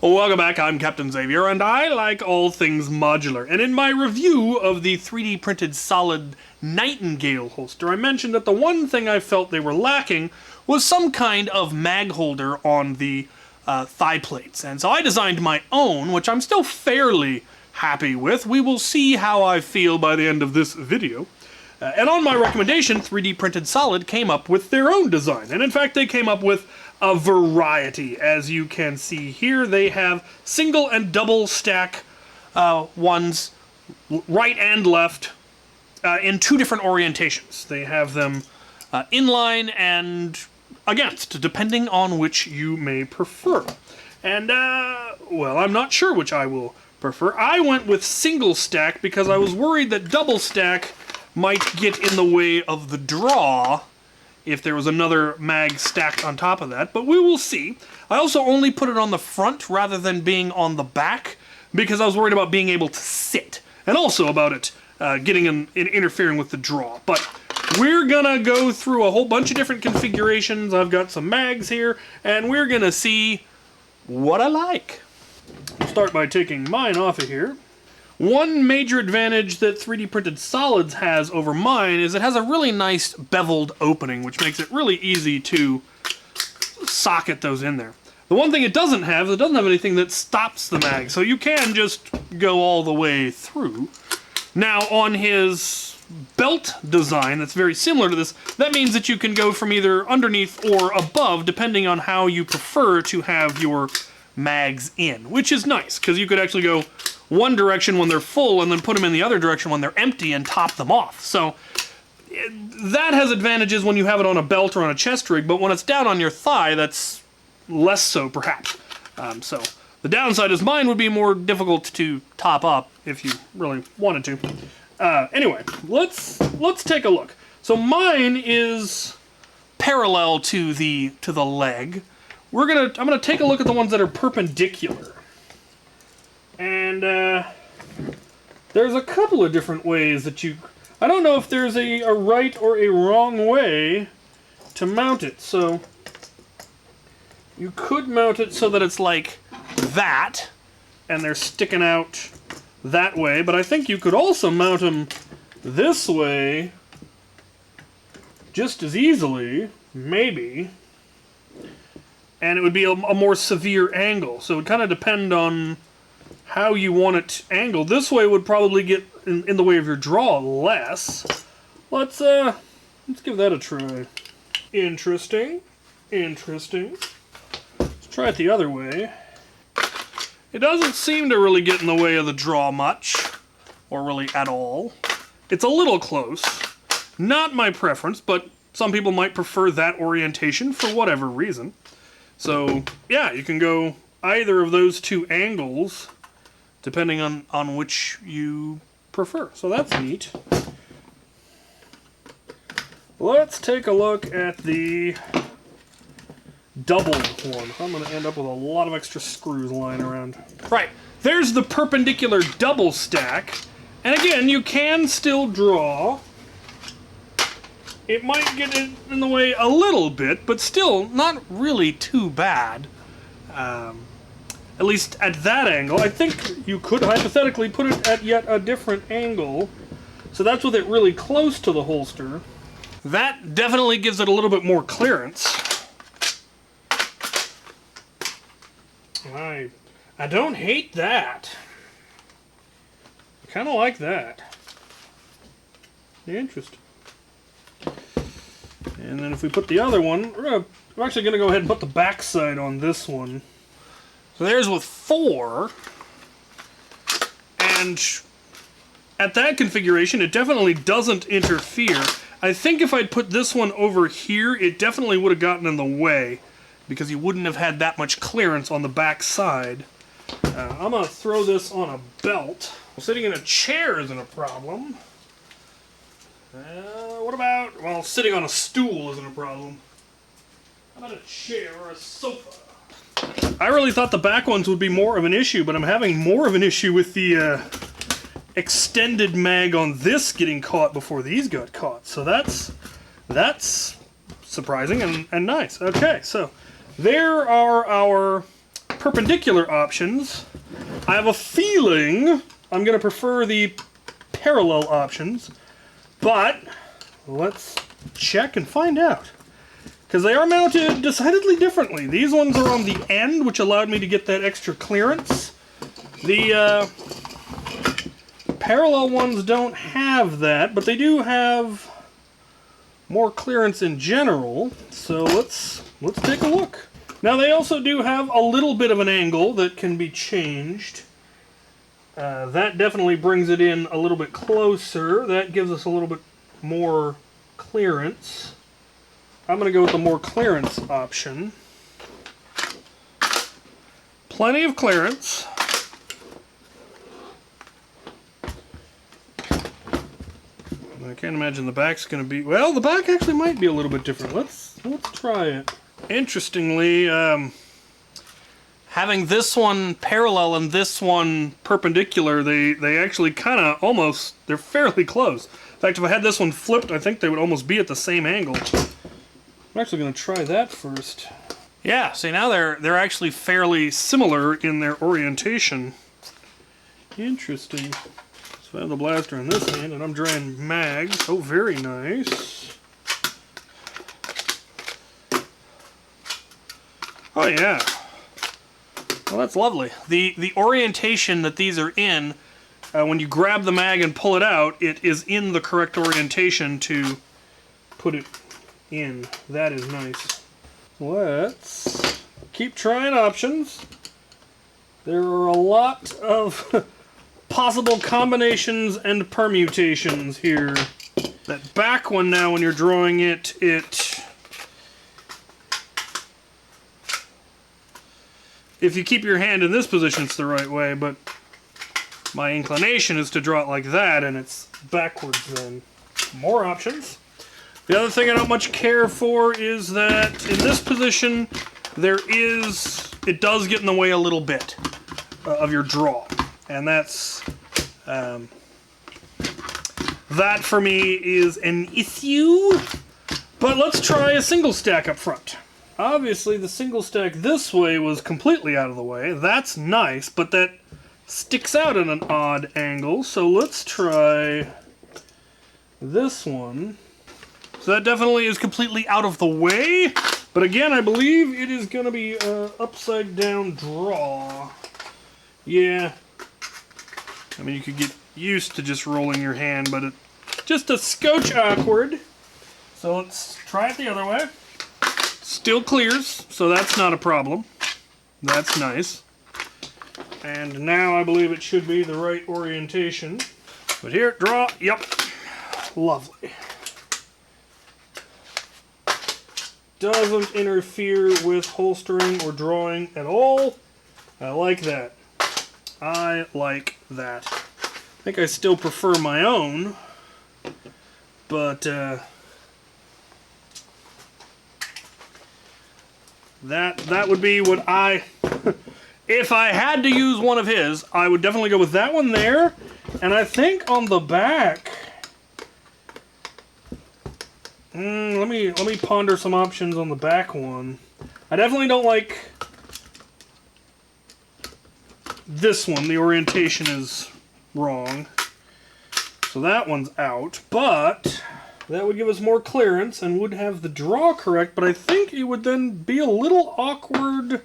Welcome back, I'm Captain Xavier, and I like all things modular. And in my review of the 3D printed solid Nightingale holster, I mentioned that the one thing I felt they were lacking was some kind of mag holder on the thigh plates. And so I designed my own, which I'm still fairly happy with. We will see how I feel by the end of this video. And on my recommendation, 3D Printed Solid came up with their own design. And in fact, they came up with a variety. As you can see here, they have single and double stack ones, right and left, in two different orientations. They have them inline and against, depending on which you may prefer. And, well, I'm not sure which I will prefer. I went with single stack because I was worried that double stack might get in the way of the draw if there was another mag stacked on top of that, but we will see. I also only put it on the front rather than being on the back because I was worried about being able to sit, and also about it getting in interfering with the draw. But we're gonna go through a whole bunch of different configurations. I've got some mags here, and we're gonna see what I like. I'll start by taking mine off of here. One major advantage that 3D Printed Solids has over mine is it has a really nice beveled opening, which makes it really easy to socket those in there. The one thing it doesn't have is it doesn't have anything that stops the mag, so you can just go all the way through. Now, on his belt design that's very similar to this, that means that you can go from either underneath or above, depending on how you prefer to have your mags in, which is nice, because you could actually go one direction when they're full and then put them in the other direction when they're empty and top them off. So that has advantages when you have it on a belt or on a chest rig, but when it's down on your thigh, that's less so, perhaps. So the downside is mine would be more difficult to top up if you really wanted to. Anyway, let's take a look. So mine is parallel to the leg. I'm gonna take a look at the ones that are perpendicular. And there's a couple of different ways that I don't know if there's a right or a wrong way to mount it. So you could mount it so that it's like that, and they're sticking out that way. But I think you could also mount them this way just as easily, maybe. And it would be a more severe angle. So it would kind of depend on how you want it angled. This way would probably get in the way of your draw less. Let's give that a try. Interesting. Interesting. Let's try it the other way. It doesn't seem to really get in the way of the draw much, or really at all. It's a little close. Not my preference, but some people might prefer that orientation for whatever reason. So, yeah, you can go either of those two angles depending on which you prefer. So that's neat. Let's take a look at the double one. I'm going to end up with a lot of extra screws lying around. Right, there's the perpendicular double stack. And again, you can still draw. It might get in the way a little bit, but still not really too bad. At least at that angle. I think you could hypothetically put it at yet a different angle. So that's with it really close to the holster. That definitely gives it a little bit more clearance. I don't hate that. I kind of like that. Interesting. And then if we put the other one, we're actually going to go ahead and put the backside on this one. So there's with 4, and at that configuration, it definitely doesn't interfere. I think if I'd put this one over here, it definitely would have gotten in the way, because you wouldn't have had that much clearance on the back side. I'm going to throw this on a belt. Sitting in a chair isn't a problem. What about, well, sitting on a stool isn't a problem. How about a chair or a sofa? I really thought the back ones would be more of an issue, but I'm having more of an issue with the extended mag on this getting caught before these got caught. So that's surprising and nice. Okay, so there are our perpendicular options, I have a feeling I'm going to prefer the parallel options, but let's check and find out. Because they are mounted decidedly differently. These ones are on the end, which allowed me to get that extra clearance. The parallel ones don't have that, but they do have more clearance in general. So let's take a look. Now they also do have a little bit of an angle that can be changed. That definitely brings it in a little bit closer. That gives us a little bit more clearance. I'm going to go with the more clearance option. Plenty of clearance. I can't imagine the back's going to be... Well, the back actually might be a little bit different. Let's try it. Interestingly, having this one parallel and this one perpendicular, they actually kind of almost... They're fairly close. In fact, if I had this one flipped, I think they would almost be at the same angle. I'm actually going to try that first. Yeah, see, now they're actually fairly similar in their orientation. Interesting. So I have the blaster in this hand, and I'm drawing mags. Oh, very nice. Oh, yeah. Well, that's lovely. The orientation that these are in, when you grab the mag and pull it out, it is in the correct orientation to put it in. That is nice. Let's keep trying options. There are a lot of possible combinations and permutations here. That back one now, when you're drawing it, if you keep your hand in this position, it's the right way, but my inclination is to draw it like that, and it's backwards then. More options. The other thing I don't much care for is that in this position, it does get in the way a little bit of your draw. And that's, that for me is an issue. But let's try a single stack up front. Obviously, the single stack this way was completely out of the way. That's nice, but that sticks out at an odd angle. So let's try this one. So that definitely is completely out of the way. But again, I believe it is going to be an upside down draw. Yeah. I mean, you could get used to just rolling your hand, but it's just a scotch awkward. So let's try it the other way. Still clears, so that's not a problem. That's nice. And now I believe it should be the right orientation. But here, draw, yep. Lovely. Doesn't interfere with holstering or drawing at all. I like that. I like that. I think I still prefer my own, but that would be what I... If I had to use one of his, I would definitely go with that one there. And I think on the back... let me ponder some options on the back one. I definitely don't like this one. The orientation is wrong. So that one's out. But that would give us more clearance and would have the draw correct. But I think it would then be a little awkward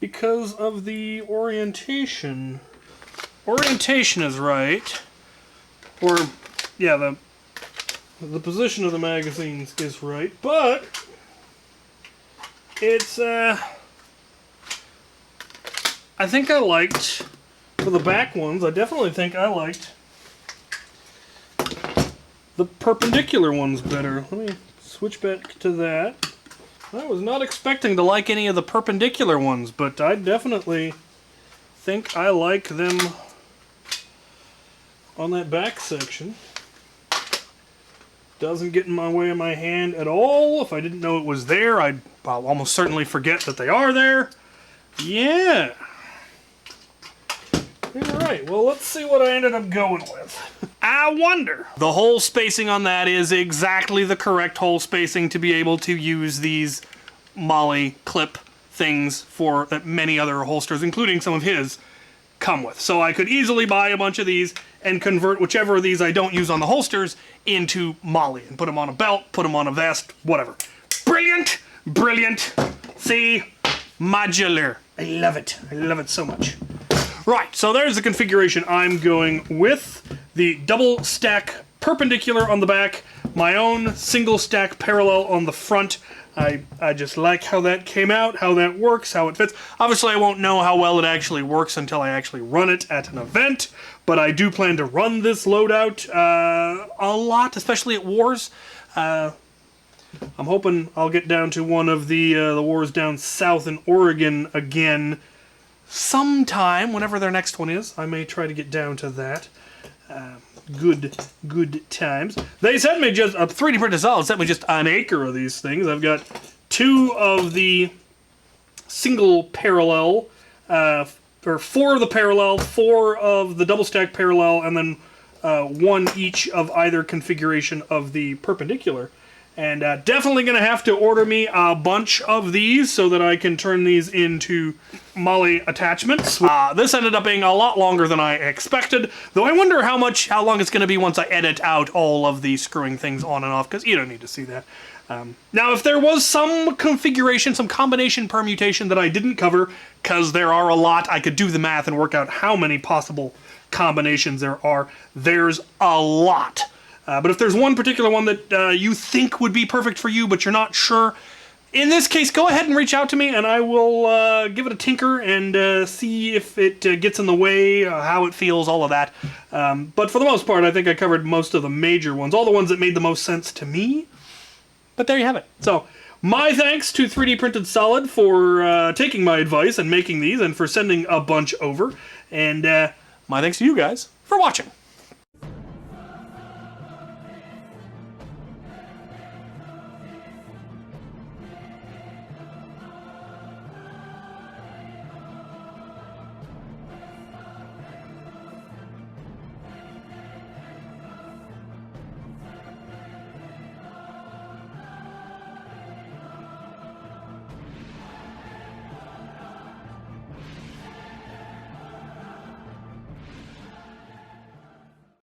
because of the orientation. Orientation is right. Or, yeah, the position of the magazines is right, but it's, I think I liked, for the back ones, I definitely think I liked the perpendicular ones better. Let me switch back to that. I was not expecting to like any of the perpendicular ones, but I definitely think I like them on that back section. Doesn't get in my way of my hand at all. If I didn't know it was there, I'll almost certainly forget that they are there. Yeah. Alright, well, let's see what I ended up going with. I wonder. The hole spacing on that is exactly the correct hole spacing to be able to use these Molly clip things that many other holsters, including some of his, come with. So I could easily buy a bunch of these and convert whichever of these I don't use on the holsters into Molly and put them on a belt, put them on a vest, whatever. Brilliant! Brilliant! See? Modular. I love it. I love it so much. Right, so there's the configuration I'm going with. The double stack perpendicular on the back, my own single stack parallel on the front. I just like how that came out, how that works, how it fits. Obviously, I won't know how well it actually works until I actually run it at an event, but I do plan to run this loadout a lot, especially at wars. I'm hoping I'll get down to one of the wars down south in Oregon again sometime, whenever their next one is. I may try to get down to that. Good times. They sent me just a 3D printed solid, sent me just an acre of these things. I've got 2 of the single parallel, or 4 of the parallel, 4 of the double stack parallel, and then 1 each of either configuration of the perpendicular. And definitely going to have to order me a bunch of these so that I can turn these into Molly attachments. This ended up being a lot longer than I expected, though I wonder how long it's going to be once I edit out all of the screwing things on and off, because you don't need to see that. Now, if there was some configuration, some combination permutation that I didn't cover, because there are a lot, I could do the math and work out how many possible combinations there are. There's a lot. But if there's one particular one that you think would be perfect for you, but you're not sure, in this case, go ahead and reach out to me, and I will give it a tinker and see if it gets in the way, how it feels, all of that. But for the most part, I think I covered most of the major ones, all the ones that made the most sense to me. But there you have it. So, my thanks to 3D Printed Solid for taking my advice and making these, and for sending a bunch over. And my thanks to you guys for watching.